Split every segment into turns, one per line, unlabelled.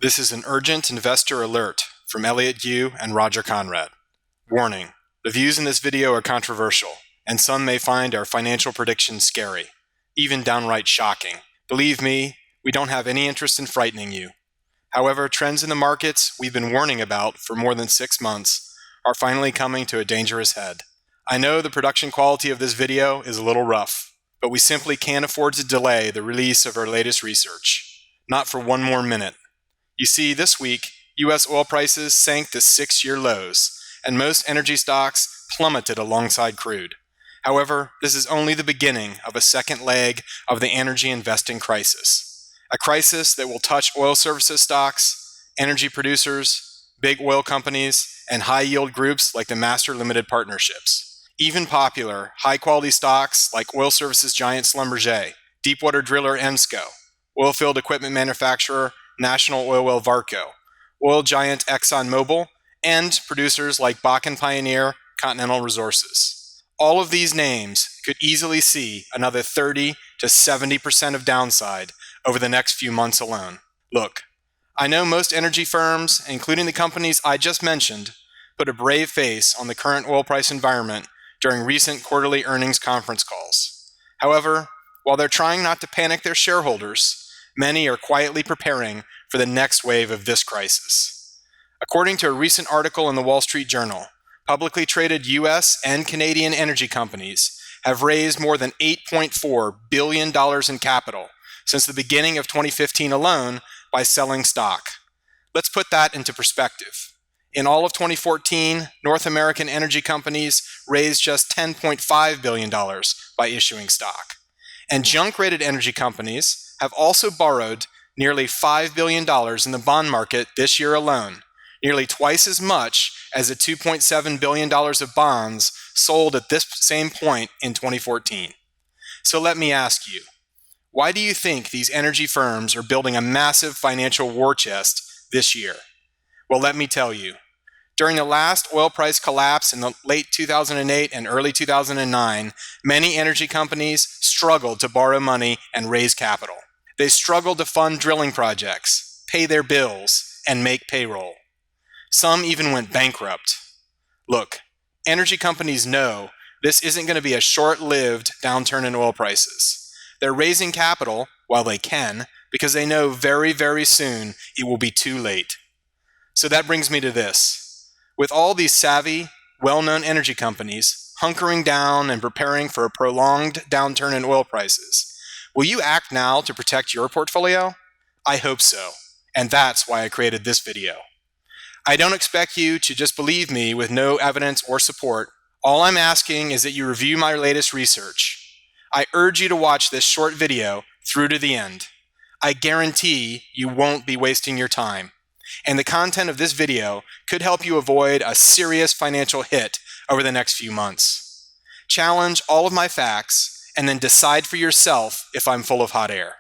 This is an urgent investor alert from Elliott Yu and Roger Conrad. Warning, the views in this video are controversial, and some may find our financial predictions scary, even downright shocking. Believe me, we don't have any interest in frightening you. However, trends in the markets we've been warning about for more than 6 months are finally coming to a dangerous head. I know the production quality of this video is a little rough, but we simply can't afford to delay the release of our latest research. Not for one more minute. You see, this week, U.S. oil prices sank to 6-year lows, and most energy stocks plummeted alongside crude. However, this is only the beginning of a second leg of the energy investing crisis. A crisis that will touch oil services stocks, energy producers, big oil companies, and high-yield groups like the Master Limited Partnerships. Even popular, high-quality stocks like oil services giant Schlumberger, deepwater driller EMSCO, oilfield equipment manufacturer National Oilwell Varco, oil giant ExxonMobil, and producers like Bakken Pioneer, Continental Resources. All of these names could easily see another 30 to 70% of downside over the next few months alone. Look, I know most energy firms, including the companies I just mentioned, put a brave face on the current oil price environment during recent quarterly earnings conference calls. However, while they're trying not to panic their shareholders, many are quietly preparing for the next wave of this crisis. According to a recent article in the Wall Street Journal, publicly traded U.S. and Canadian energy companies have raised more than $8.4 billion in capital since the beginning of 2015 alone by selling stock. Let's put that into perspective. In all of 2014, North American energy companies raised just $10.5 billion by issuing stock. And junk-rated energy companies have also borrowed nearly $5 billion in the bond market this year alone, nearly twice as much as the $2.7 billion of bonds sold at this same point in 2014. So let me ask you, why do you think these energy firms are building a massive financial war chest this year? Well, let me tell you. During the last oil price collapse in the late 2008 and early 2009, many energy companies struggled to borrow money and raise capital. They struggled to fund drilling projects, pay their bills, and make payroll. Some even went bankrupt. Look, energy companies know this isn't going to be a short-lived downturn in oil prices. They're raising capital while they can because they know very, very soon it will be too late. So that brings me to this. With all these savvy, well-known energy companies hunkering down and preparing for a prolonged downturn in oil prices, will you act now to protect your portfolio? I hope so, and that's why I created this video. I don't expect you to just believe me with no evidence or support. All I'm asking is that you review my latest research. I urge you to watch this short video through to the end. I guarantee you won't be wasting your time. And the content of this video could help you avoid a serious financial hit over the next few months. Challenge all of my facts and then decide for yourself if I'm full of hot air.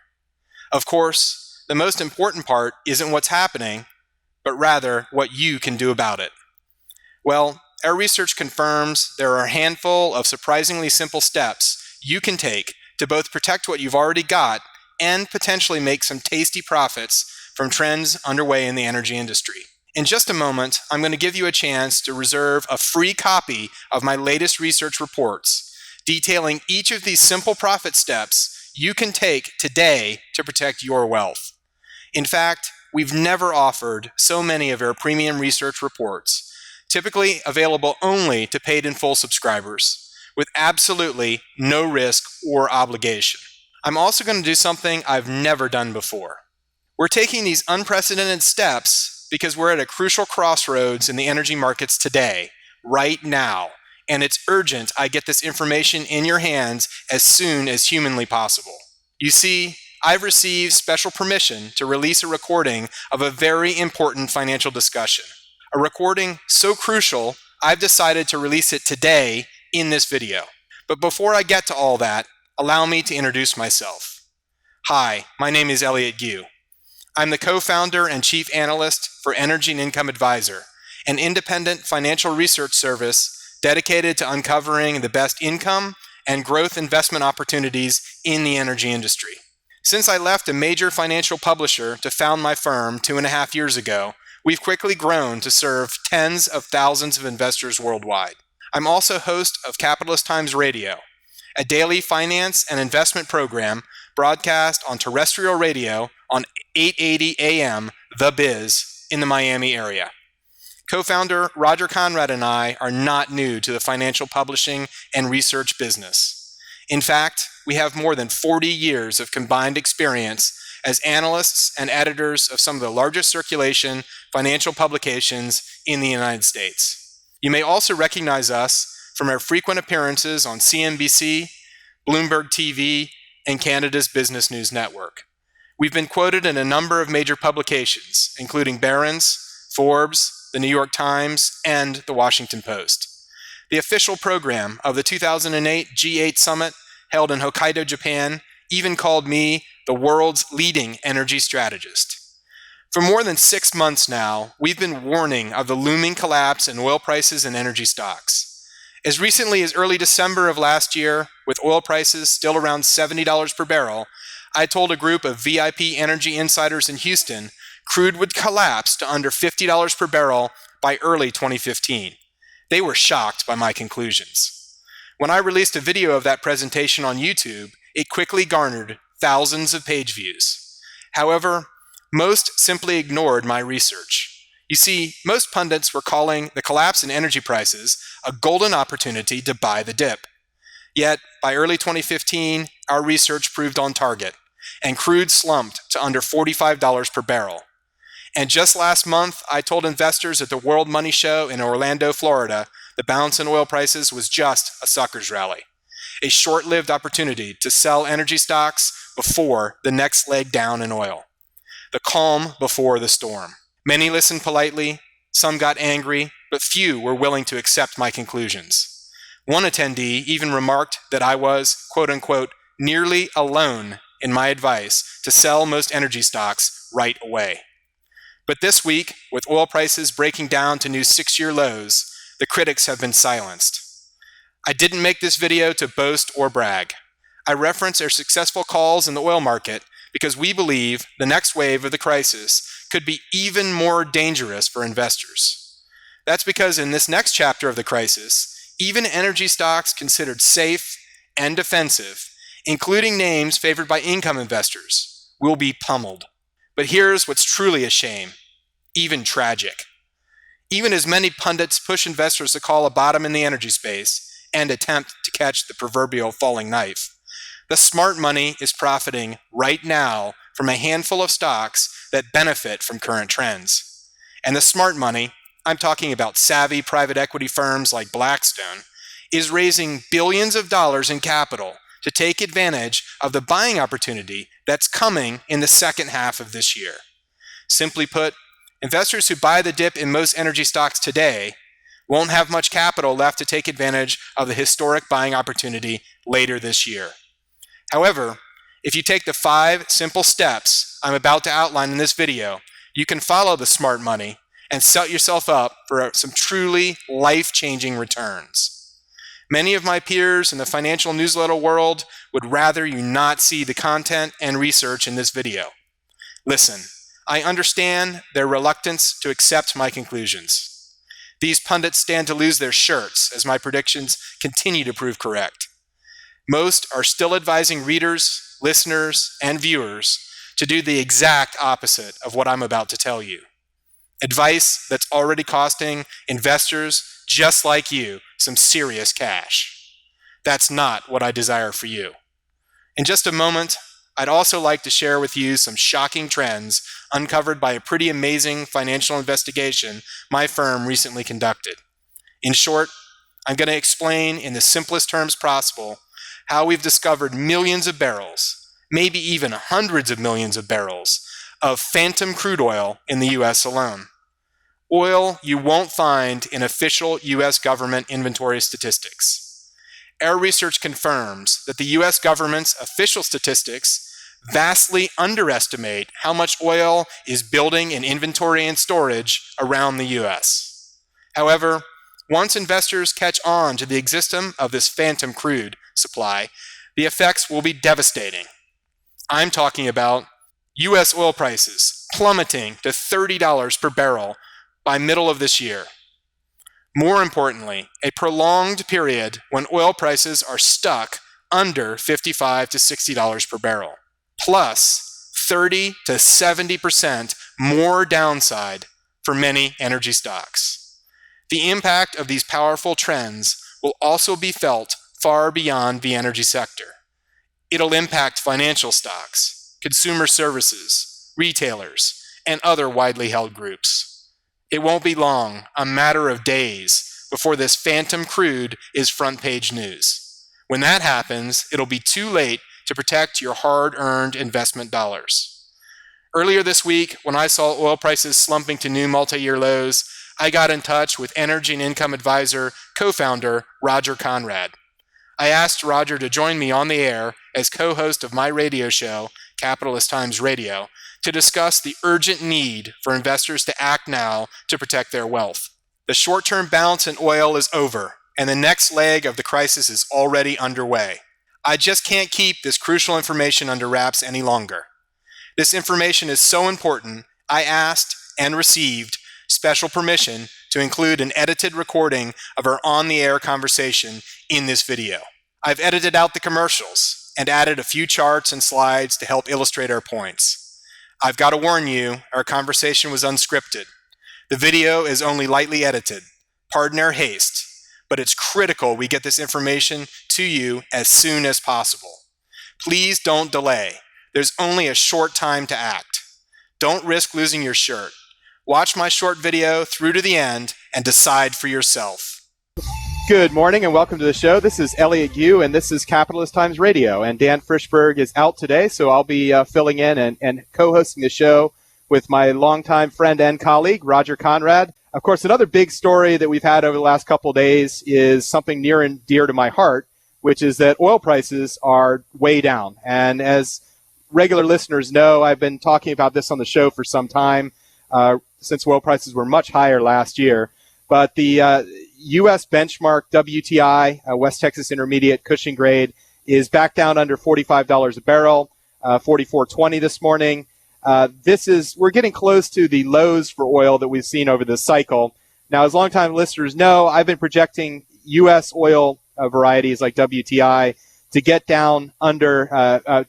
Of course, the most important part isn't what's happening, but rather what you can do about it. Well, our research confirms there are a handful of surprisingly simple steps you can take to both protect what you've already got and potentially make some tasty profits from trends underway in the energy industry. In just a moment, I'm going to give you a chance to reserve a free copy of my latest research reports, detailing each of these simple profit steps you can take today to protect your wealth. In fact, we've never offered so many of our premium research reports, typically available only to paid in full subscribers, with absolutely no risk or obligation. I'm also going to do something I've never done before. We're taking these unprecedented steps because we're at a crucial crossroads in the energy markets today, right now, and it's urgent I get this information in your hands as soon as humanly possible. You see, I've received special permission to release a recording of a very important financial discussion. A recording so crucial, I've decided to release it today in this video. But before I get to all that, allow me to introduce myself. Hi, my name is Elliott Yu. I'm the co-founder and chief analyst for Energy and Income Advisor, an independent financial research service dedicated to uncovering the best income and growth investment opportunities in the energy industry. Since I left a major financial publisher to found my firm 2.5 years ago, we've quickly grown to serve tens of thousands of investors worldwide. I'm also host of Capitalist Times Radio, a daily finance and investment program broadcast on terrestrial radio on 880 AM The Biz in the Miami area. Co-founder Roger Conrad and I are not new to the financial publishing and research business. In fact, we have more than 40 years of combined experience as analysts and editors of some of the largest circulation financial publications in the United States. You may also recognize us from our frequent appearances on CNBC, Bloomberg TV, and Canada's Business News Network. We've been quoted in a number of major publications, including Barron's, Forbes, the New York Times, and the Washington Post. The official program of the 2008 G8 summit held in Hokkaido, Japan, even called me the world's leading energy strategist. For more than 6 months now, we've been warning of the looming collapse in oil prices and energy stocks. As recently as early December of last year, with oil prices still around $70 per barrel, I told a group of VIP energy insiders in Houston crude would collapse to under $50 per barrel by early 2015. They were shocked by my conclusions. When I released a video of that presentation on YouTube, it quickly garnered thousands of page views. However, most simply ignored my research. You see, most pundits were calling the collapse in energy prices a golden opportunity to buy the dip. Yet, by early 2015, our research proved on target, and crude slumped to under $45 per barrel. And just last month, I told investors at the World Money Show in Orlando, Florida, the bounce in oil prices was just a sucker's rally, a short-lived opportunity to sell energy stocks before the next leg down in oil, the calm before the storm. Many listened politely, some got angry, but few were willing to accept my conclusions. One attendee even remarked that I was, quote-unquote, nearly alone in my advice to sell most energy stocks right away. But this week, with oil prices breaking down to new 6-year lows, the critics have been silenced. I didn't make this video to boast or brag. I reference our successful calls in the oil market because we believe the next wave of the crisis could be even more dangerous for investors. That's because in this next chapter of the crisis, even energy stocks considered safe and defensive, including names favored by income investors, will be pummeled. But here's what's truly a shame, even tragic. Even as many pundits push investors to call a bottom in the energy space and attempt to catch the proverbial falling knife, the smart money is profiting right now from a handful of stocks that benefit from current trends. And the smart money, I'm talking about savvy private equity firms like Blackstone, is raising billions of dollars in capital to take advantage of the buying opportunity that's coming in the second half of this year. Simply put, investors who buy the dip in most energy stocks today won't have much capital left to take advantage of the historic buying opportunity later this year. However, if you take the 5 simple steps I'm about to outline in this video, you can follow the smart money and set yourself up for some truly life-changing returns. Many of my peers in the financial newsletter world would rather you not see the content and research in this video. Listen, I understand their reluctance to accept my conclusions. These pundits stand to lose their shirts as my predictions continue to prove correct. Most are still advising readers, listeners, and viewers to do the exact opposite of what I'm about to tell you. Advice that's already costing investors just like you some serious cash. That's not what I desire for you. In just a moment, I'd also like to share with you some shocking trends uncovered by a pretty amazing financial investigation my firm recently conducted. In short, I'm going to explain in the simplest terms possible how we've discovered millions of barrels, maybe even hundreds of millions of barrels, of phantom crude oil in the U.S. alone. Oil you won't find in official U.S. government inventory statistics. Our research confirms that the U.S. government's official statistics vastly underestimate how much oil is building in inventory and storage around the U.S. However, once investors catch on to the existence of this phantom crude supply, the effects will be devastating. I'm talking about U.S. oil prices plummeting to $30 per barrel by middle of this year. More importantly, a prolonged period when oil prices are stuck under $55 to $60 per barrel, plus 30 to 70% more downside for many energy stocks. The impact of these powerful trends will also be felt far beyond the energy sector. It'll impact financial stocks, consumer services, retailers, and other widely held groups. It won't be long, a matter of days, before this phantom crude is front page news. When that happens, it'll be too late to protect your hard-earned investment dollars. Earlier this week, when I saw oil prices slumping to new multi-year lows, I got in touch with Energy and Income Advisor co-founder Roger Conrad. I asked Roger to join me on the air as co-host of my radio show, Capitalist Times Radio, to discuss the urgent need for investors to act now to protect their wealth. The short-term bounce in oil is over, and the next leg of the crisis is already underway. I just can't keep this crucial information under wraps any longer. This information is so important, I asked and received special permission to include an edited recording of our on-the-air conversation in this video. I've edited out the commercials and added a few charts and slides to help illustrate our points. I've got to warn you, our conversation was unscripted. The video is only lightly edited. Pardon our haste, but it's critical we get this information to you as soon as possible. Please don't delay. There's only a short time to act. Don't risk losing your shirt. Watch my short video through to the end and decide for yourself.
Good morning and welcome to the show. This is Elliot Yu and this is Capitalist Times Radio. And Dan Frischberg is out today, so I'll be filling in and co-hosting the show with my longtime friend and colleague, Roger Conrad. Of course, another big story that we've had over the last couple of days is something near and dear to my heart, which is that oil prices are way down. And as regular listeners know, I've been talking about this on the show for some time, since oil prices were much higher last year. But the U.S. benchmark WTI, West Texas Intermediate Cushing grade, is back down under $45 a barrel, $44.20 this morning. We're getting close to the lows for oil that we've seen over this cycle. Now, as longtime listeners know, I've been projecting U.S. oil varieties like WTI to get down under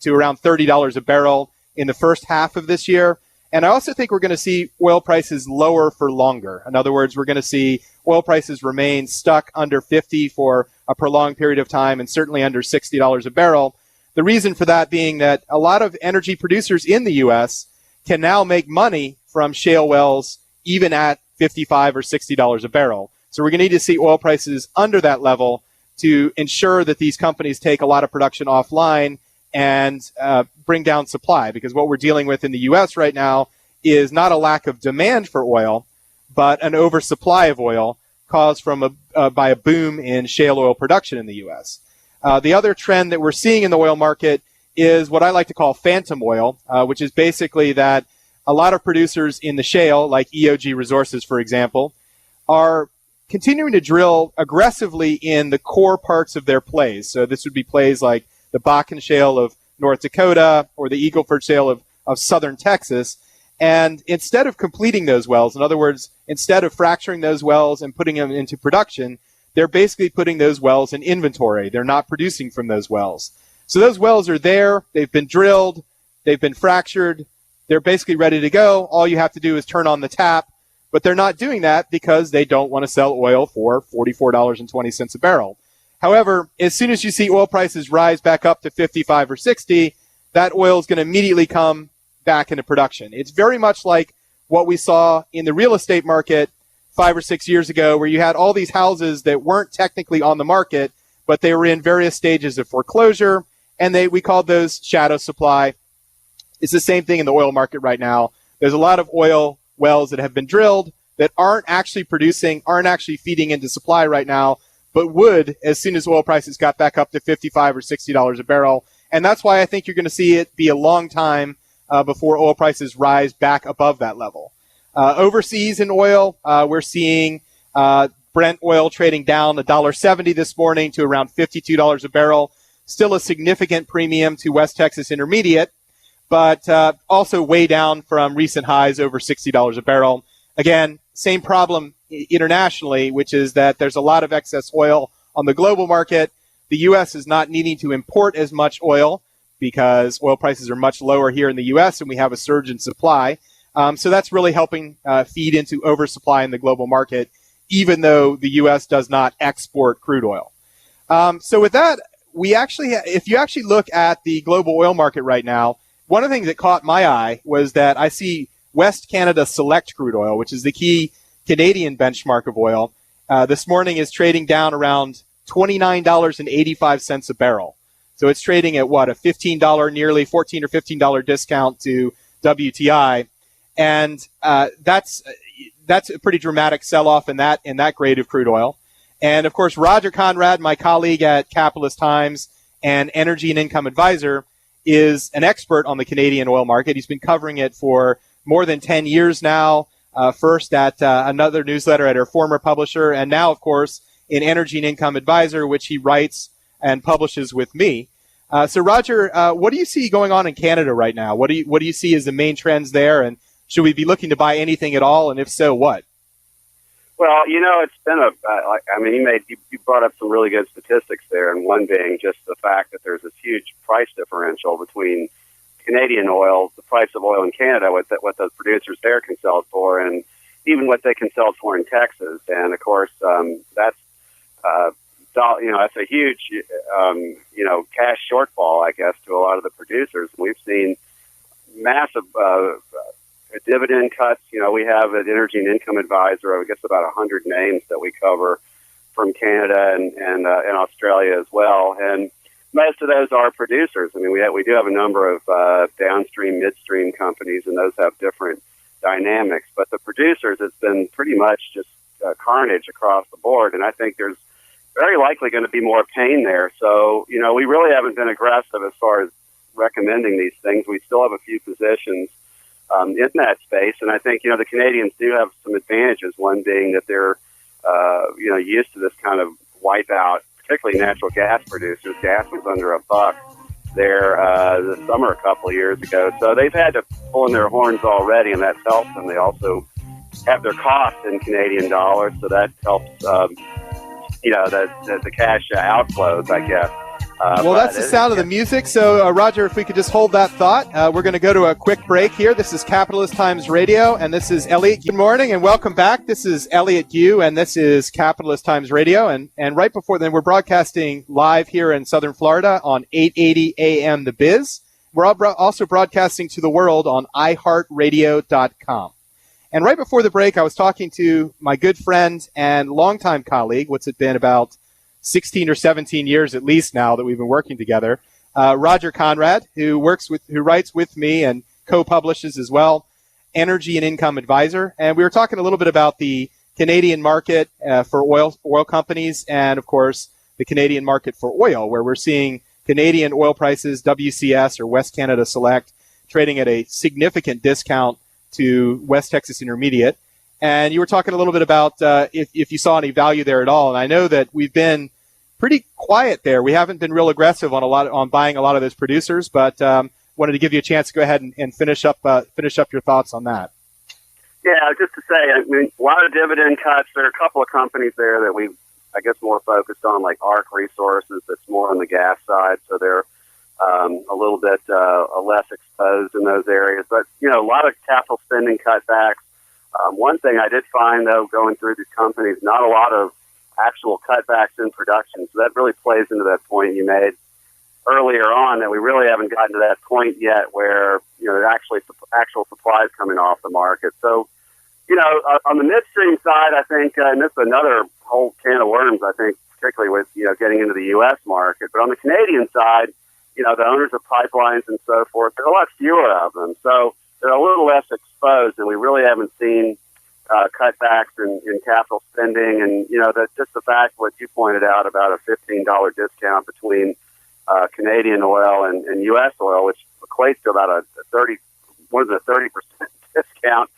to around $30 a barrel in the first half of this year. And I also think we're going to see oil prices lower for longer. In other words, we're going to see oil prices remain stuck under 50 for a prolonged period of time and certainly under $60 a barrel. The reason for that being that a lot of energy producers in the U.S. can now make money from shale wells even at $55 or $60 a barrel. So we're going to need to see oil prices under that level to ensure that these companies take a lot of production offline and bring down supply, because what we're dealing with in the U.S. right now is not a lack of demand for oil, but an oversupply of oil caused by a boom in shale oil production in the U.S. The other trend that we're seeing in the oil market is what I like to call phantom oil, which is basically that a lot of producers in the shale, like EOG Resources, for example, are continuing to drill aggressively in the core parts of their plays. So this would be plays like the Bakken Shale of North Dakota or the Eagle Ford Shale of southern Texas. And instead of completing those wells, in other words, instead of fracturing those wells and putting them into production, they're basically putting those wells in inventory. They're not producing from those wells. So those wells are there. They've been drilled. They've been fractured. They're basically ready to go. All you have to do is turn on the tap. But they're not doing that because they don't want to sell oil for $44.20 a barrel. However, as soon as you see oil prices rise back up to 55 or 60, that oil is going to immediately come back into production. It's very much like what we saw in the real estate market 5 or 6 years ago, where you had all these houses that weren't technically on the market, but they were in various stages of foreclosure, and we called those shadow supply. It's the same thing in the oil market right now. There's a lot of oil wells that have been drilled that aren't actually producing, aren't actually feeding into supply right now, but would as soon as oil prices got back up to $55 or $60 a barrel. And that's why I think you're going to see it be a long time before oil prices rise back above that level. Overseas in oil, we're seeing Brent oil trading down $1.70 this morning to around $52 a barrel. Still a significant premium to West Texas Intermediate. but also way down from recent highs over $60 a barrel. Again, same problem internationally, which is that there's a lot of excess oil on the global market. The U.S. is not needing to import as much oil because oil prices are much lower here in the U.S. and we have a surge in supply. So that's really helping feed into oversupply in the global market, even though the U.S. does not export crude oil. So with that, we actually, if you actually look at the global oil market right now, one of the things that caught my eye was that I see West Canada Select crude oil, which is the key Canadian benchmark of oil, this morning is trading down around $29.85 a barrel. So it's trading at what, a $15, nearly $14 or $15 discount to WTI. And that's a pretty dramatic sell-off in that grade of crude oil. And of course, Roger Conrad, my colleague at Capitalist Times and Energy and Income Advisor, is an expert on the Canadian oil market. He's been covering it for more than 10 years now, first at another newsletter at our former publisher, and now, of course, in Energy and Income Advisor, which he writes and publishes with me. So, Roger, what do you see going on in Canada right now? What do you see as the main trends there, and should we be looking to buy anything at all, and if so, what?
Well, it's been you brought up some really good statistics there, and one being just the fact that there's this huge price differential between Canadian oil, the price of oil in Canada, what the producers there can sell it for, and even what they can sell it for in Texas. And of course, that's a huge, cash shortfall, I guess, to a lot of the producers. We've seen massive dividend cuts. We have an Energy and Income Advisor, I guess about 100 names that we cover from Canada and Australia as well. And most of those are producers. I mean, we do have a number of downstream, midstream companies, and those have different dynamics. But the producers, it's been pretty much just carnage across the board. And I think there's very likely going to be more pain there. So, we really haven't been aggressive as far as recommending these things. We still have a few positions in that space. And I think, the Canadians do have some advantages, one being that they're, used to this kind of wipeout, particularly natural gas producers. Gas was under $1 there this summer a couple of years ago. So they've had to pull in their horns already, and that's helped them. They also have their costs in Canadian dollars, so that helps, the cash outflows, I guess.
Well, that's the sound of the music. So, Roger, if we could just hold that thought. We're going to go to a quick break here. This is Capitalist Times Radio, and this is Elliot. Good morning, and welcome back. This is Elliot Yu, and this is Capitalist Times Radio. And right before then, we're broadcasting live here in Southern Florida on 880 AM The Biz. We're also broadcasting to the world on iHeartRadio.com. And right before the break, I was talking to my good friend and longtime colleague. What's it been, about 16 or 17 years at least now that we've been working together, Roger Conrad, who writes with me and co-publishes as well, Energy and Income Advisor. And we were talking a little bit about the Canadian market for oil companies, and of course the Canadian market for oil, where we're seeing Canadian oil prices, WCS or West Canada Select, trading at a significant discount to West Texas Intermediate. And you were talking a little bit about if you saw any value there at all. And I know that we've been pretty quiet there. We haven't been real aggressive on buying a lot of those producers, but wanted to give you a chance to go ahead and finish up your thoughts on that.
Yeah, just to say, I mean, a lot of dividend cuts. There are a couple of companies there that we've, I guess, more focused on, like ARC Resources, that's more on the gas side, so they're a little bit less exposed in those areas. But, a lot of capital spending cutbacks. One thing I did find, though, going through these companies, not a lot of actual cutbacks in production. So that really plays into that point you made earlier on, that we really haven't gotten to that point yet where, there's actual supplies coming off the market. So, on the midstream side, I think, and this is another whole can of worms, I think, particularly with, getting into the U.S. market. But on the Canadian side, the owners of pipelines and so forth, there are a lot fewer of them. So they're a little less exposed, and we really haven't seen cutbacks in capital spending. And, that's just the fact what you pointed out about a $15 discount between Canadian oil and U.S. oil, which equates to about a 30% discount.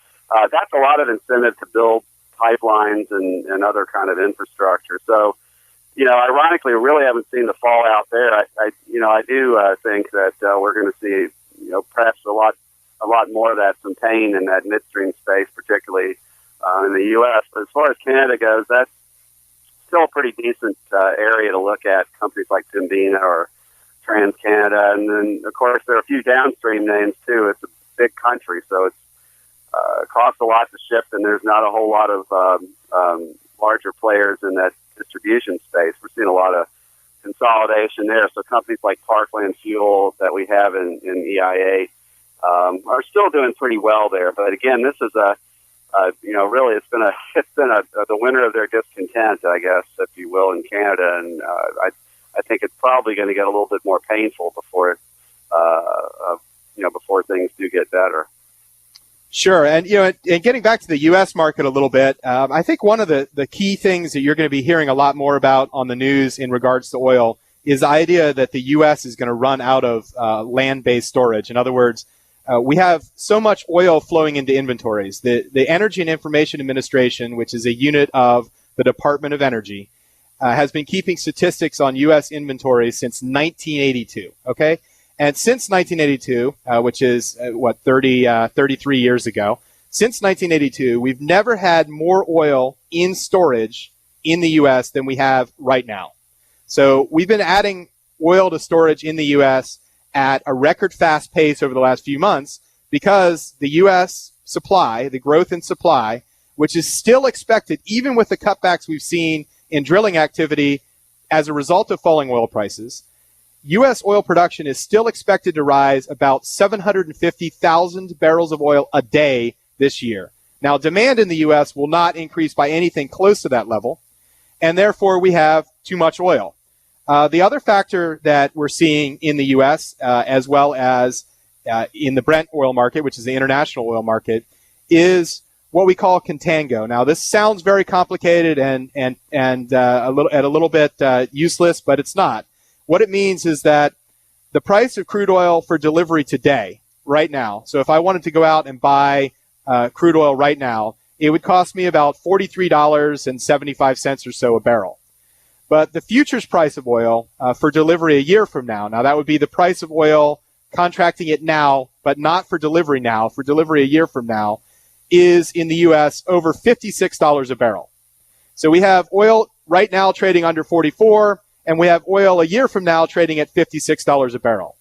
That's a lot of incentive to build pipelines and other kind of infrastructure. So, ironically, we really haven't seen the fallout there. I do think that we're going to see press a lot more of that some pain in that midstream space, particularly in the U.S. But as far as Canada goes, that's still a pretty decent area to look at. Companies like Pembina or TransCanada, and then of course there are a few downstream names too. It's a big country, so it costs a lot to ship, and there's not a whole lot of larger players in that distribution space. We're seeing a lot of consolidation there. So companies like Parkland Fuel that we have in EIA are still doing pretty well there. But again, this is really it's been the winter of their discontent, I guess, if you will, in Canada, and I think it's probably going to get a little bit more painful before before things do get better.
Sure. And, and getting back to the U.S. market a little bit, I think one of the key things that you're going to be hearing a lot more about on the news in regards to oil is the idea that the U.S. is going to run out of land-based storage. In other words, we have so much oil flowing into inventories. The Energy and Information Administration, which is a unit of the Department of Energy, has been keeping statistics on U.S. inventories since 1982, okay? And since 1982, which is, 33 years ago, since 1982, we've never had more oil in storage in the U.S. than we have right now. So we've been adding oil to storage in the U.S. at a record fast pace over the last few months because the U.S. supply, the growth in supply, which is still expected, even with the cutbacks we've seen in drilling activity as a result of falling oil prices, U.S. oil production is still expected to rise about 750,000 barrels of oil a day this year. Now, demand in the U.S. will not increase by anything close to that level, and therefore we have too much oil. The other factor that we're seeing in the U.S., as well as in the Brent oil market, which is the international oil market, is what we call contango. Now, this sounds very complicated and a little bit useless, but it's not. What it means is that the price of crude oil for delivery today, right now, so if I wanted to go out and buy crude oil right now, it would cost me about $43.75 or so a barrel. But the futures price of oil for delivery a year from now that would be the price of oil contracting it now, but not for delivery now, for delivery a year from now, is in the U.S. over $56 a barrel. So we have oil right now trading under 44, and we have oil a year from now trading at $56 a barrel.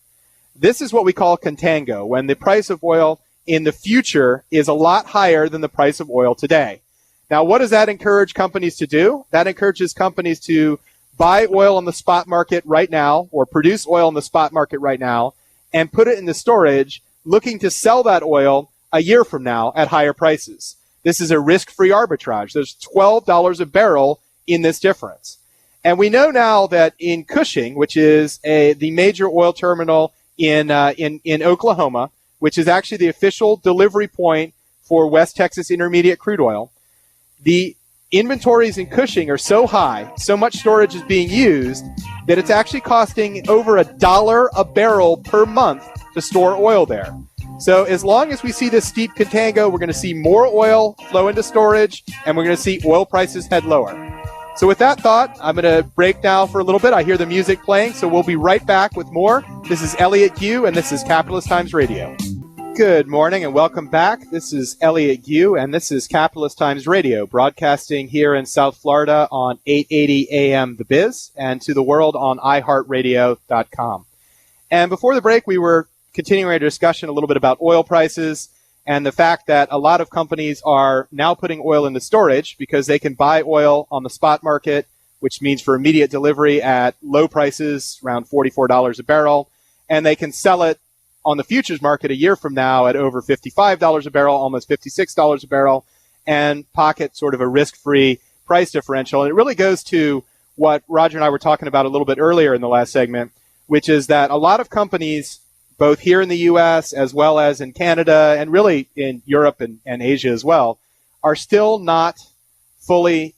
This is what we call contango, when the price of oil in the future is a lot higher than the price of oil today. Now, what does that encourage companies to do? That encourages companies to buy oil on the spot market right now, or produce oil in the spot market right now, and put it into storage, looking to sell that oil a year from now at higher prices. This is a risk-free arbitrage. There's $12 a barrel in this difference. And we know now that in Cushing, which is the major oil terminal in Oklahoma, which is actually the official delivery point for West Texas Intermediate crude oil, the inventories in Cushing are so high, so much storage is being used, that it's actually costing over $1 a barrel per month to store oil there. So as long as we see this steep contango, we're going to see more oil flow into storage, and we're going to see oil prices head lower. So with that thought, I'm going to break now for a little bit. I hear the music playing, so we'll be right back with more. This is Elliot Gu, and this is Capitalist Times Radio. Good morning and welcome back. This is Elliot Gu, and this is Capitalist Times Radio, broadcasting here in South Florida on 880 AM The Biz, and to the world on iHeartRadio.com. And before the break, we were continuing our discussion a little bit about oil prices and the fact that a lot of companies are now putting oil into storage because they can buy oil on the spot market, which means for immediate delivery at low prices, around $44 a barrel, and they can sell it on the futures market a year from now at over $55 a barrel, almost $56 a barrel, and pocket sort of a risk-free price differential. And it really goes to what Roger and I were talking about a little bit earlier in the last segment, which is that a lot of companies, both here in the U.S. as well as in Canada and really in Europe and Asia as well, are still not fully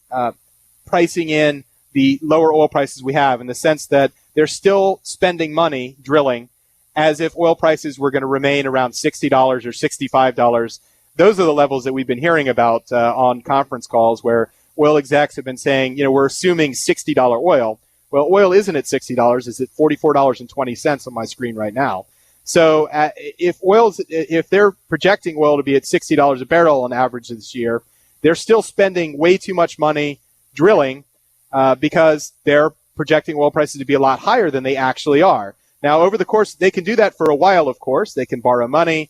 pricing in the lower oil prices we have, in the sense that they're still spending money drilling as if oil prices were going to remain around $60 or $65. Those are the levels that we've been hearing about on conference calls, where oil execs have been saying, we're assuming $60 oil. Well, oil isn't at $60. It's at $44.20 on my screen right now. So if they're projecting oil to be at $60 a barrel on average this year, they're still spending way too much money drilling because they're projecting oil prices to be a lot higher than they actually are. Now, over the course, they can do that for a while, of course. They can borrow money.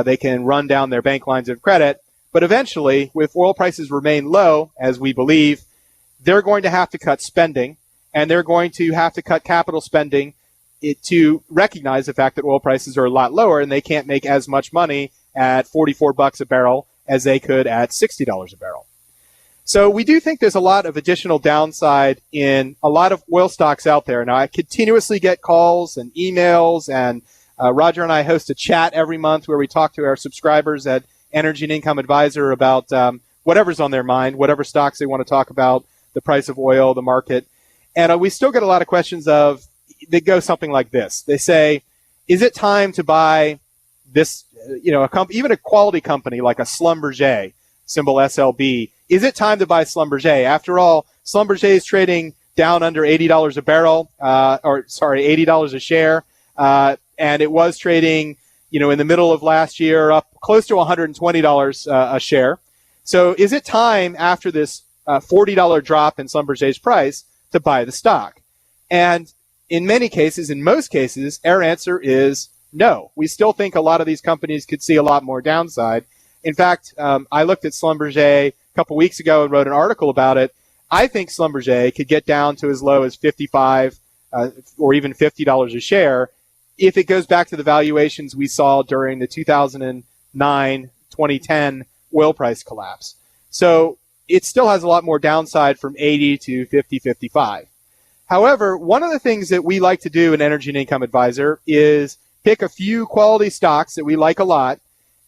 They can run down their bank lines of credit. But eventually, if oil prices remain low, as we believe, they're going to have to cut spending, and they're going to have to cut capital spending to recognize the fact that oil prices are a lot lower and they can't make as much money at $44 a barrel as they could at $60 a barrel. So we do think there's a lot of additional downside in a lot of oil stocks out there. Now, I continuously get calls and emails, and Roger and I host a chat every month where we talk to our subscribers at Energy and Income Advisor about whatever's on their mind, whatever stocks they want to talk about, the price of oil, the market. And we still get a lot of questions that go something like this. They say, is it time to buy this, even a quality company like a Schlumberger, symbol SLB, is it time to buy Schlumberger? After all, Schlumberger is trading down under $80 a barrel, $80 a share, and it was trading, in the middle of last year up close to $120 a share. So is it time after this $40 drop in Schlumberger's price to buy the stock? And in most cases, our answer is no. We still think a lot of these companies could see a lot more downside. In fact, I looked at Schlumberger a couple weeks ago and wrote an article about it. I think Schlumberger could get down to as low as $55 or even $50 a share if it goes back to the valuations we saw during the 2009-2010 oil price collapse. So it still has a lot more downside from 80 to 50, 55. However, one of the things that we like to do in Energy and Income Advisor is pick a few quality stocks that we like a lot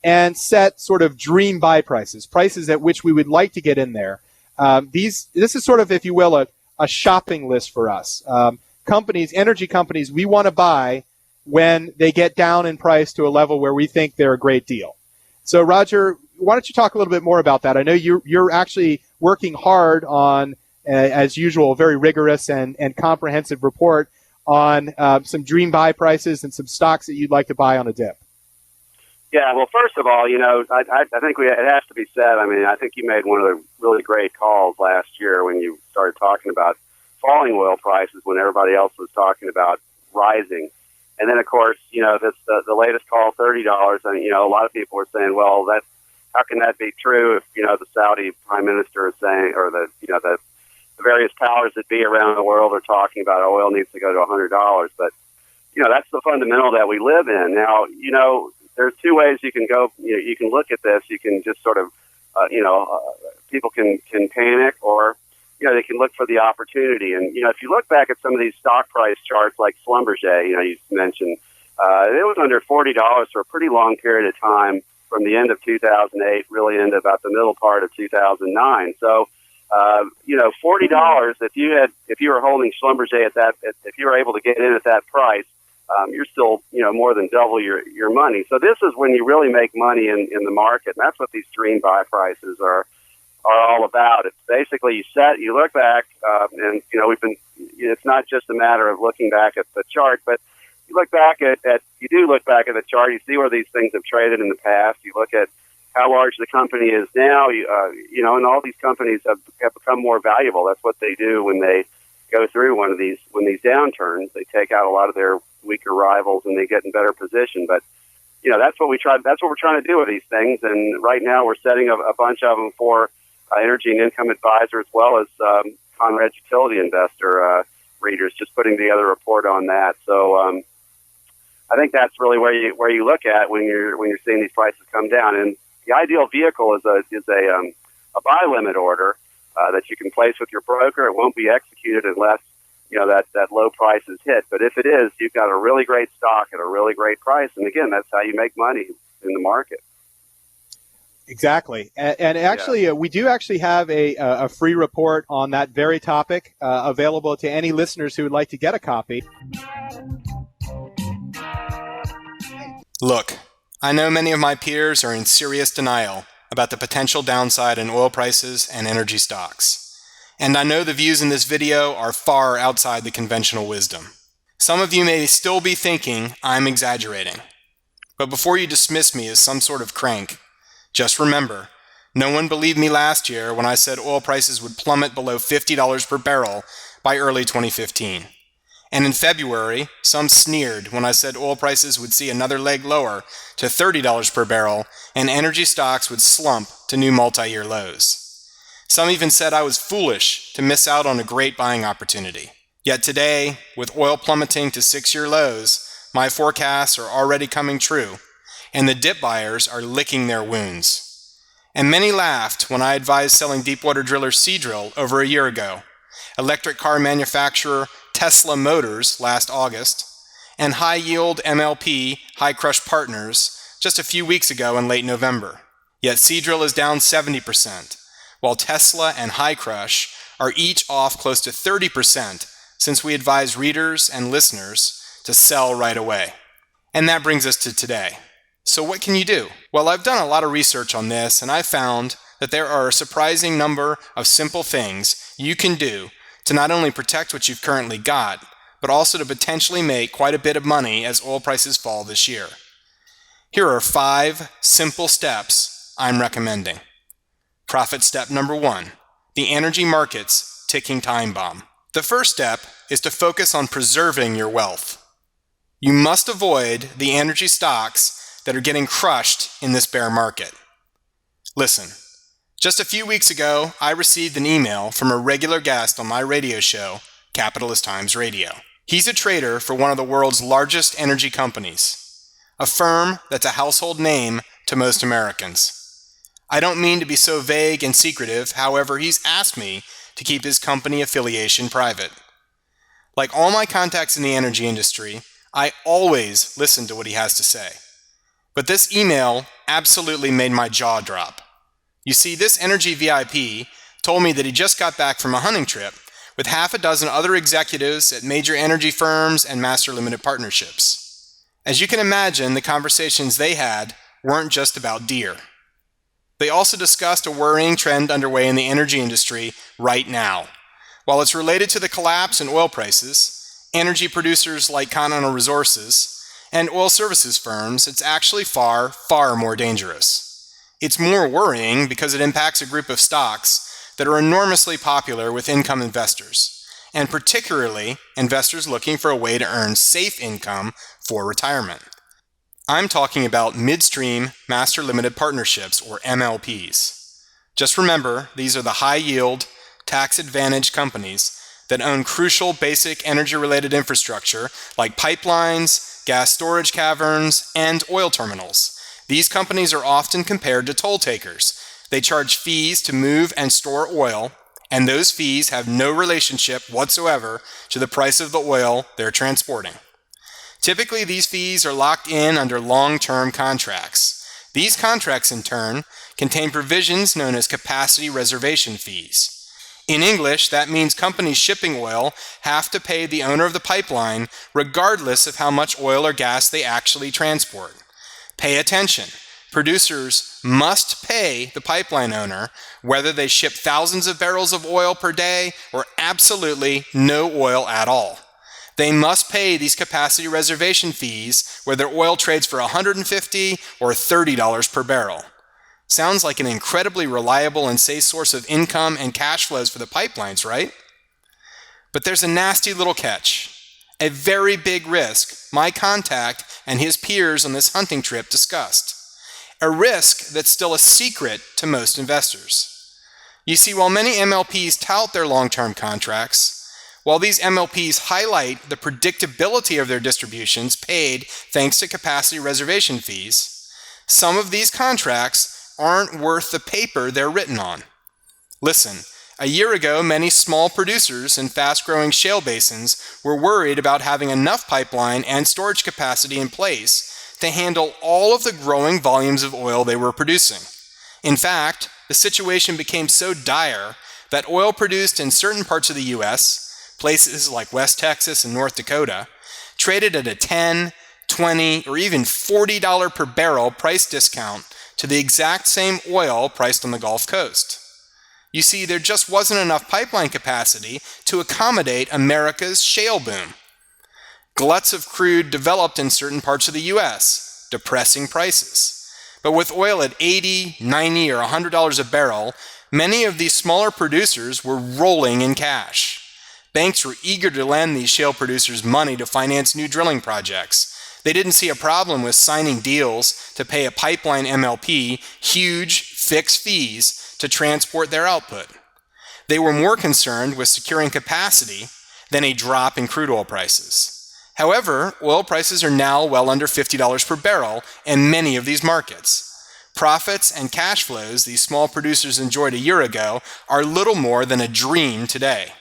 and set sort of dream buy prices at which we would like to get in there. This is sort of, if you will, a shopping list for us. Energy companies we want to buy when they get down in price to a level where we think they're a great deal. So, Roger, why don't you talk a little bit more about that? I know you're actually working hard on, as usual, a very rigorous and comprehensive report on some dream buy prices and some stocks that you'd like to buy on a dip.
Yeah, well, first of all, I think it has to be said. I mean, I think you made one of the really great calls last year when you started talking about falling oil prices when everybody else was talking about rising. And then, of course, the latest call, $30. And a lot of people were saying, well, how can that be true if the Saudi prime minister is saying, or the various powers that be around the world are talking about oil needs to go to $100. But that's the fundamental that we live in now. There's two ways you can go. You can look at this. You can just sort of, people can panic, or they can look for the opportunity. And if you look back at some of these stock price charts, like Schlumberger, you mentioned, it was under $40 for a pretty long period of time, from the end of 2008, really into about the middle part of 2009. So, $40. If you were holding Schlumberger if you were able to get in at that price, you're still, more than double your money. So this is when you really make money in the market. And that's what these dream buy prices are all about. It's basically you look back, and it's not just a matter of looking back at the chart, but you look back at the chart, you see where these things have traded in the past. You look at how large the company is now, and all these companies have become more valuable. That's what they do when they go through when these downturns. They take out a lot of their weaker rivals and they get in better position. But that's what we're trying to do with these things. And right now we're setting a bunch of them for Energy and Income Advisor, as well as Conrad's Utility Investor readers, just putting together a report on that. So I think that's really where you look at when you're seeing these prices come down. And the ideal vehicle is a buy limit order that you can place with your broker. It won't be executed unless that low price is hit. But if it is, you've got a really great stock at a really great price. And again, that's how you make money in the market.
Exactly. And actually, we do actually have a free report on that very topic available to any listeners who would like to get a copy.
Look, I know many of my peers are in serious denial about the potential downside in oil prices and energy stocks. And I know the views in this video are far outside the conventional wisdom. Some of you may still be thinking I'm exaggerating. But before you dismiss me as some sort of crank, just remember, no one believed me last year when I said oil prices would plummet below $50 per barrel by early 2015. And in February, some sneered when I said oil prices would see another leg lower to $30 per barrel and energy stocks would slump to new multi-year lows. Some even said I was foolish to miss out on a great buying opportunity. Yet today, with oil plummeting to 6-year lows, my forecasts are already coming true, and the dip buyers are licking their wounds. And many laughed when I advised selling deepwater driller Seadrill over a year ago, electric car manufacturer Tesla Motors last August, and high-yield MLP High Crush Partners just a few weeks ago in late November. Yet Seadrill is down 70%, while Tesla and High Crush are each off close to 30% since we advised readers and listeners to sell right away. And that brings us to today. So what can you do? Well, I've done a lot of research on this, and I've found that there are a surprising number of simple things you can do to not only protect what you've currently got, but also to potentially make quite a bit of money as oil prices fall this year. Here are 5 simple steps I'm recommending. Profit step number 1, the energy market's ticking time bomb. The first step is to focus on preserving your wealth. You must avoid the energy stocks that are getting crushed in this bear market. Listen, just a few weeks ago, I received an email from a regular guest on my radio show, Capitalist Times Radio. He's a trader for one of the world's largest energy companies, a firm that's a household name to most Americans. I don't mean to be so vague and secretive, however, he's asked me to keep his company affiliation private. Like all my contacts in the energy industry, I always listen to what he has to say. But this email absolutely made my jaw drop. You see, this energy VIP told me that he just got back from a hunting trip with half a dozen other executives at major energy firms and master limited partnerships. As you can imagine, the conversations they had weren't just about deer. They also discussed a worrying trend underway in the energy industry right now. While it's related to the collapse in oil prices, energy producers like Continental Resources, and oil services firms, it's actually far, far more dangerous. It's more worrying because it impacts a group of stocks that are enormously popular with income investors, and particularly investors looking for a way to earn safe income for retirement. I'm talking about midstream master limited partnerships, or MLPs. Just remember, these are the high-yield, tax-advantaged companies that own crucial basic energy-related infrastructure like pipelines, gas storage caverns, and oil terminals. These companies are often compared to toll takers. They charge fees to move and store oil, and those fees have no relationship whatsoever to the price of the oil they're transporting. Typically, these fees are locked in under long-term contracts. These contracts, in turn, contain provisions known as capacity reservation fees. In English, that means companies shipping oil have to pay the owner of the pipeline regardless of how much oil or gas they actually transport. Pay attention. Producers must pay the pipeline owner whether they ship thousands of barrels of oil per day or absolutely no oil at all. They must pay these capacity reservation fees whether oil trades for $150 or $30 per barrel. Sounds like an incredibly reliable and safe source of income and cash flows for the pipelines, right? But there's a nasty little catch, a very big risk my contact and his peers on this hunting trip discussed. A risk that's still a secret to most investors. You see, while many MLPs tout their long-term contracts, while these MLPs highlight the predictability of their distributions paid thanks to capacity reservation fees, some of these contracts aren't worth the paper they're written on. Listen, a year ago, many small producers in fast-growing shale basins were worried about having enough pipeline and storage capacity in place to handle all of the growing volumes of oil they were producing. In fact, the situation became so dire that oil produced in certain parts of the U.S., places like West Texas and North Dakota, traded at a $10, $20, or even $40 per barrel price discount to the exact same oil priced on the Gulf Coast. You see, there just wasn't enough pipeline capacity to accommodate America's shale boom. Gluts of crude developed in certain parts of the US, depressing prices. But with oil at $80, $90, or $100 a barrel, many of these smaller producers were rolling in cash. Banks were eager to lend these shale producers money to finance new drilling projects. They didn't see a problem with signing deals to pay a pipeline MLP huge fixed fees to transport their output. They were more concerned with securing capacity than a drop in crude oil prices. However, oil prices are now well under $50 per barrel in many of these markets. Profits and cash flows these small producers enjoyed a year ago are little more than a dream today.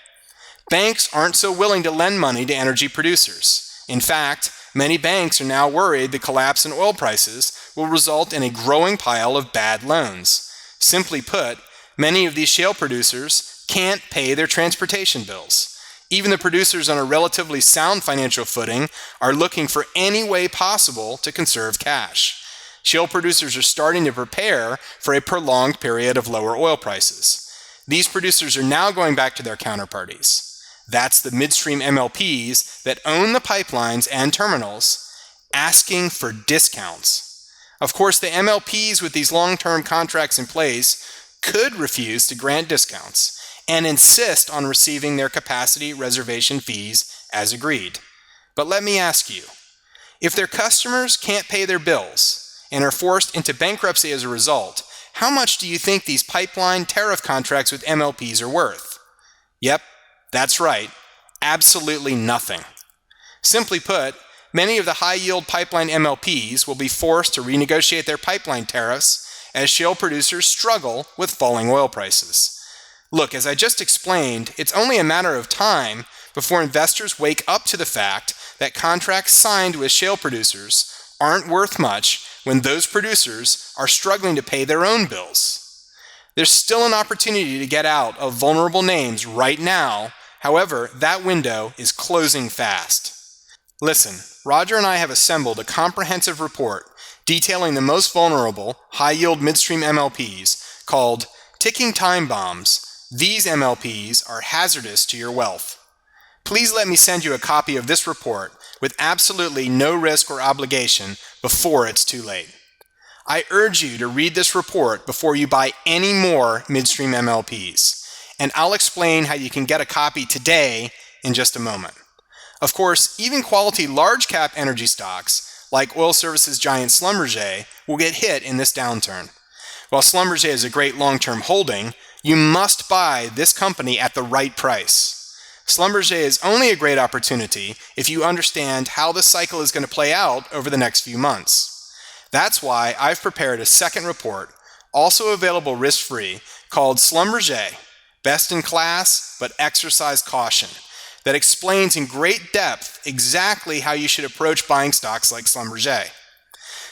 Banks aren't so willing to lend money to energy producers. In fact, many banks are now worried the collapse in oil prices will result in a growing pile of bad loans. Simply put, many of these shale producers can't pay their transportation bills. Even the producers on a relatively sound financial footing are looking for any way possible to conserve cash. Shale producers are starting to prepare for a prolonged period of lower oil prices. These producers are now going back to their counterparties. That's the midstream MLPs that own the pipelines and terminals, asking for discounts. Of course, the MLPs with these long-term contracts in place could refuse to grant discounts and insist on receiving their capacity reservation fees as agreed. But let me ask you, if their customers can't pay their bills and are forced into bankruptcy as a result, how much do you think these pipeline tariff contracts with MLPs are worth? Yep, that's right, absolutely nothing. Simply put, many of the high-yield pipeline MLPs will be forced to renegotiate their pipeline tariffs as shale producers struggle with falling oil prices. Look, as I just explained, it's only a matter of time before investors wake up to the fact that contracts signed with shale producers aren't worth much when those producers are struggling to pay their own bills. There's still an opportunity to get out of vulnerable names right now. However, that window is closing fast. Listen, Roger and I have assembled a comprehensive report detailing the most vulnerable, high-yield midstream MLPs called Ticking Time Bombs. These MLPs are hazardous to your wealth. Please let me send you a copy of this report with absolutely no risk or obligation before it's too late. I urge you to read this report before you buy any more midstream MLPs, and I'll explain how you can get a copy today in just a moment. Of course, even quality large cap energy stocks like oil services giant Schlumberger will get hit in this downturn. While Schlumberger is a great long-term holding, you must buy this company at the right price. Schlumberger is only a great opportunity if you understand how the cycle is going to play out over the next few months. That's why I've prepared a second report, also available risk-free, called Schlumberger, Best in Class, but Exercise Caution, that explains in great depth exactly how you should approach buying stocks like Schlumberger.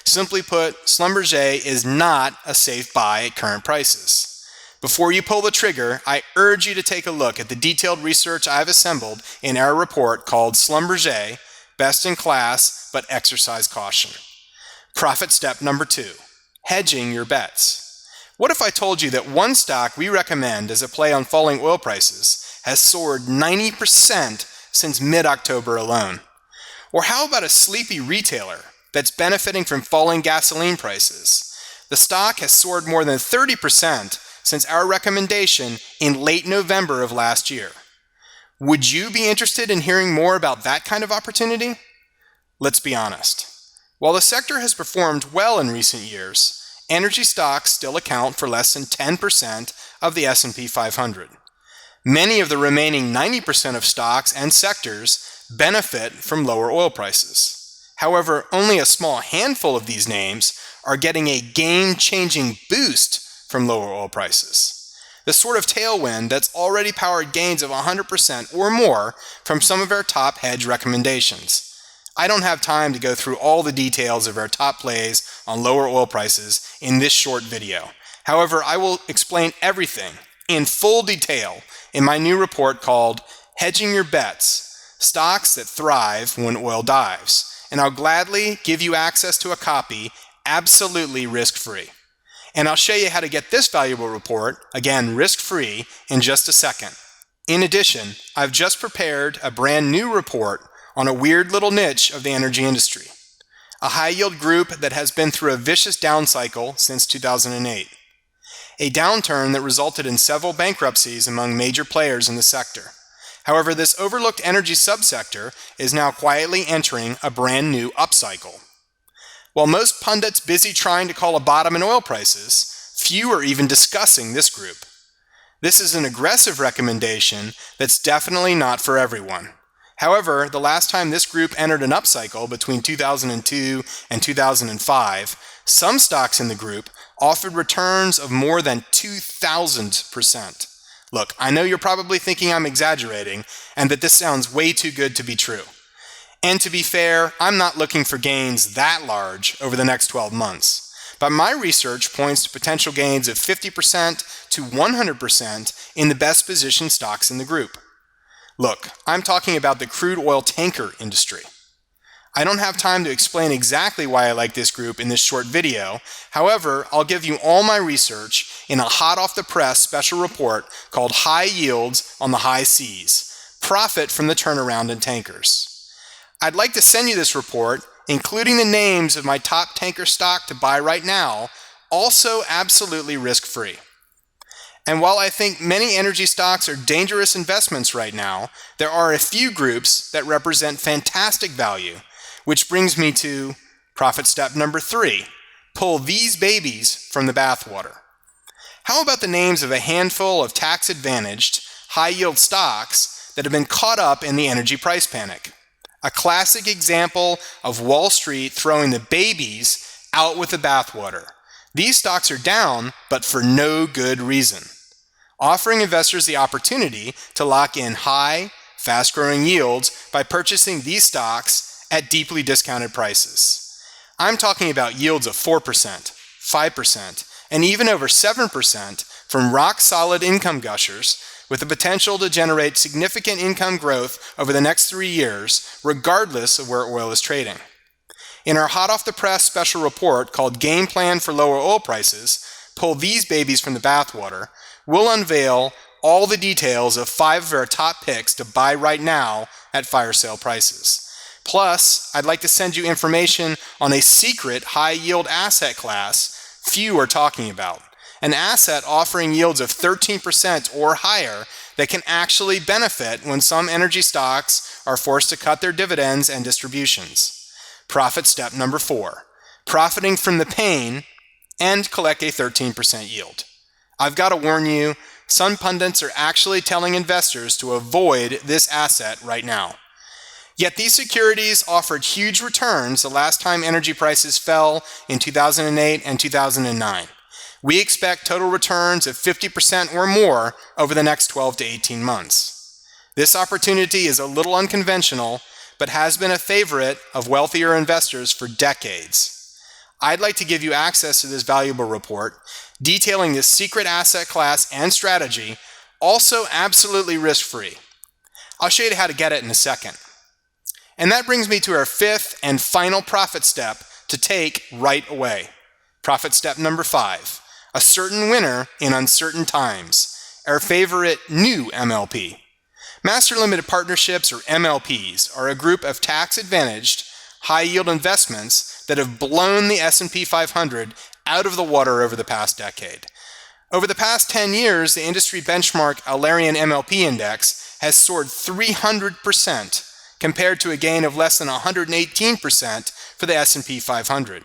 Simply put, Schlumberger is not a safe buy at current prices. Before you pull the trigger, I urge you to take a look at the detailed research I've assembled in our report called Schlumberger, Best in Class, but Exercise Caution. Profit step number 2, hedging your bets. What if I told you that one stock we recommend as a play on falling oil prices has soared 90% since mid-October alone? Or how about a sleepy retailer that's benefiting from falling gasoline prices? The stock has soared more than 30% since our recommendation in late November of last year. Would you be interested in hearing more about that kind of opportunity? Let's be honest. While the sector has performed well in recent years, energy stocks still account for less than 10% of the S&P 500. Many of the remaining 90% of stocks and sectors benefit from lower oil prices. However, only a small handful of these names are getting a game-changing boost from lower oil prices. The sort of tailwind that's already powered gains of 100% or more from some of our top hedge recommendations. I don't have time to go through all the details of our top plays on lower oil prices in this short video. However, I will explain everything in full detail in my new report called Hedging Your Bets, Stocks That Thrive When Oil Dives, and I'll gladly give you access to a copy absolutely risk-free. And I'll show you how to get this valuable report, again risk-free, in just a second. In addition, I've just prepared a brand new report on a weird little niche of the energy industry, a high-yield group that has been through a vicious down cycle since 2008, a downturn that resulted in several bankruptcies among major players in the sector. However, this overlooked energy subsector is now quietly entering a brand new upcycle. While most pundits busy trying to call a bottom in oil prices, few are even discussing this group. This is an aggressive recommendation that's definitely not for everyone. However, the last time this group entered an upcycle between 2002 and 2005, some stocks in the group offered returns of more than 2,000%. Look, I know you're probably thinking I'm exaggerating and that this sounds way too good to be true. And to be fair, I'm not looking for gains that large over the next 12 months. But my research points to potential gains of 50% to 100% in the best positioned stocks in the group. Look, I'm talking about the crude oil tanker industry. I don't have time to explain exactly why I like this group in this short video. However, I'll give you all my research in a hot-off-the-press special report called High Yields on the High Seas: Profit from the Turnaround in Tankers. I'd like to send you this report, including the names of my top tanker stock to buy right now, also absolutely risk-free. And while I think many energy stocks are dangerous investments right now, there are a few groups that represent fantastic value, which brings me to profit step number 3, pull these babies from the bathwater. How about the names of a handful of tax-advantaged, high-yield stocks that have been caught up in the energy price panic? A classic example of Wall Street throwing the babies out with the bathwater. These stocks are down, but for no good reason, offering investors the opportunity to lock in high, fast-growing yields by purchasing these stocks at deeply discounted prices. I'm talking about yields of 4%, 5%, and even over 7% from rock-solid income gushers with the potential to generate significant income growth over the next 3 years, regardless of where oil is trading. In our hot-off-the-press special report called Game Plan for Lower Oil Prices, Pull These Babies from the Bathwater, we'll unveil all the details of 5 of our top picks to buy right now at fire sale prices. Plus, I'd like to send you information on a secret high-yield asset class few are talking about. An asset offering yields of 13% or higher that can actually benefit when some energy stocks are forced to cut their dividends and distributions. Profit step number 4, profiting from the pain and collect a 13% yield. I've got to warn you, some pundits are actually telling investors to avoid this asset right now. Yet these securities offered huge returns the last time energy prices fell in 2008 and 2009. We expect total returns of 50% or more over the next 12 to 18 months. This opportunity is a little unconventional, but has been a favorite of wealthier investors for decades. I'd like to give you access to this valuable report, detailing this secret asset class and strategy, also absolutely risk-free. I'll show you how to get it in a second. And that brings me to our 5th and final profit step to take right away. Profit step number 5. A certain winner in uncertain times, our favorite new MLP. Master Limited Partnerships, or MLPs, are a group of tax-advantaged, high-yield investments that have blown the S&P 500 out of the water over the past decade. Over the past 10 years, the industry benchmark Alerian MLP Index has soared 300%, compared to a gain of less than 118% for the S&P 500.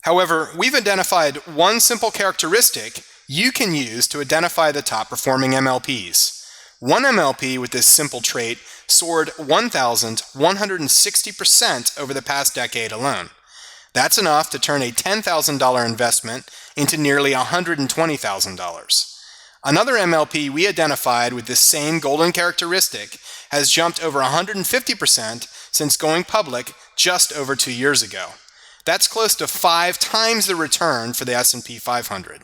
However, we've identified one simple characteristic you can use to identify the top-performing MLPs. One MLP with this simple trait soared 1,160% over the past decade alone. That's enough to turn a $10,000 investment into nearly $120,000. Another MLP we identified with this same golden characteristic has jumped over 150% since going public just over 2 years ago. That's close to 5 times the return for the S&P 500.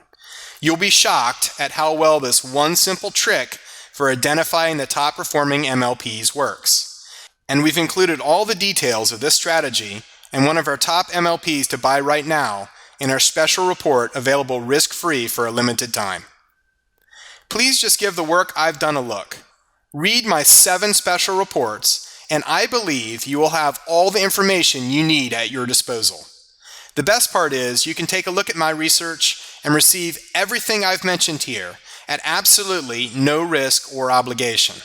You'll be shocked at how well this one simple trick for identifying the top-performing MLPs works. And we've included all the details of this strategy and one of our top MLPs to buy right now in our special report available risk-free for a limited time. Please just give the work I've done a look. Read my 7 special reports and I believe you will have all the information you need at your disposal. The best part is you can take a look at my research and receive everything I've mentioned here at absolutely no risk or obligation.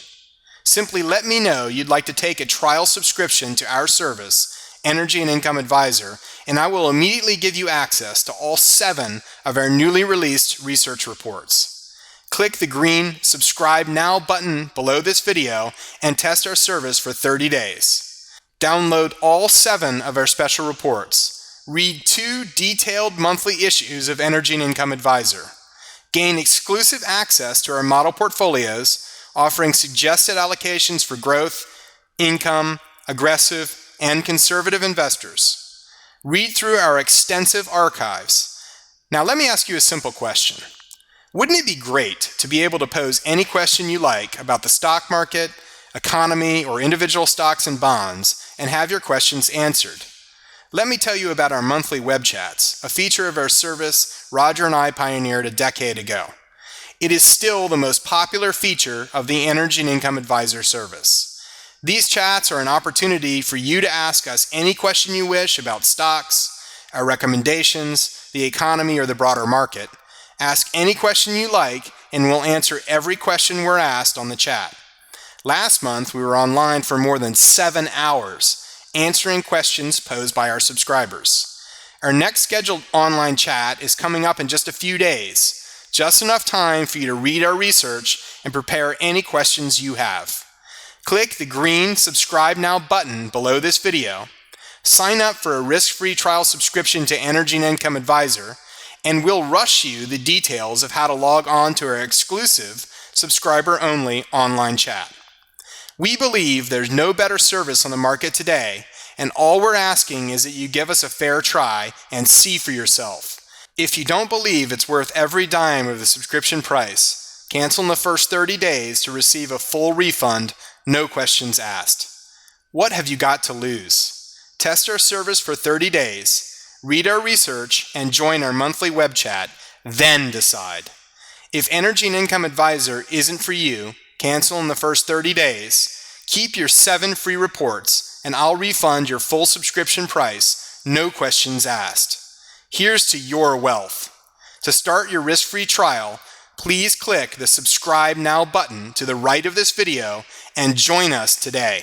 Simply let me know you'd like to take a trial subscription to our service, Energy and Income Advisor, and I will immediately give you access to all 7 of our newly released research reports. Click the green Subscribe Now button below this video and test our service for 30 days. Download all 7 of our special reports. Read 2 detailed monthly issues of Energy and Income Advisor. Gain exclusive access to our model portfolios, offering suggested allocations for growth, income, aggressive, and conservative investors. Read through our extensive archives. Now let me ask you a simple question. Wouldn't it be great to be able to pose any question you like about the stock market, economy, or individual stocks and bonds and have your questions answered? Let me tell you about our monthly web chats, a feature of our service Roger and I pioneered a decade ago. It is still the most popular feature of the Energy and Income Advisor service. These chats are an opportunity for you to ask us any question you wish about stocks, our recommendations, the economy, or the broader market. Ask any question you like, and we'll answer every question we're asked on the chat. Last month, we were online for more than 7 hours, answering questions posed by our subscribers. Our next scheduled online chat is coming up in just a few days, just enough time for you to read our research and prepare any questions you have. Click the green Subscribe Now button below this video, sign up for a risk-free trial subscription to Energy and Income Advisor, and we'll rush you the details of how to log on to our exclusive subscriber-only online chat. We believe there's no better service on the market today, and all we're asking is that you give us a fair try and see for yourself. If you don't believe it's worth every dime of the subscription price, cancel in the first 30 days to receive a full refund, no questions asked. What have you got to lose? Test our service for 30 days, read our research, and join our monthly web chat, then decide. If Energy and Income Advisor isn't for you, cancel in the first 30 days, keep your 7 free reports, and I'll refund your full subscription price, no questions asked. Here's to your wealth. To start your risk-free trial, please click the Subscribe Now button to the right of this video and join us today.